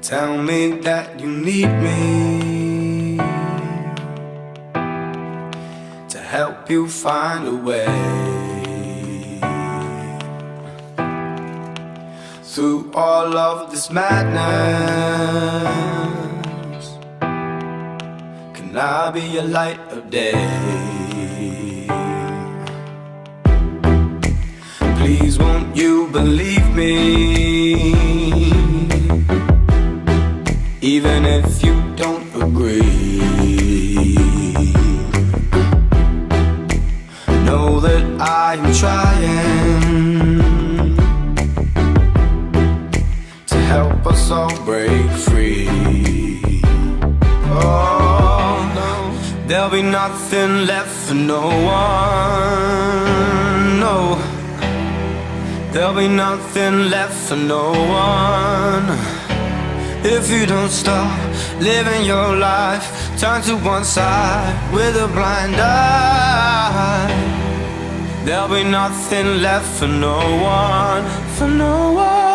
Tell me that you need me to help you find a way through all of this madness. Can I be a light of day? Please won't you believe me, even if you don't agree? Know that I am trying to help us all break free. Oh no, there'll be nothing left for no one. No, there'll be nothing left for no one. If you don't stop living your life, turn to one side with a blind eye, there'll be nothing left for no one, for no one.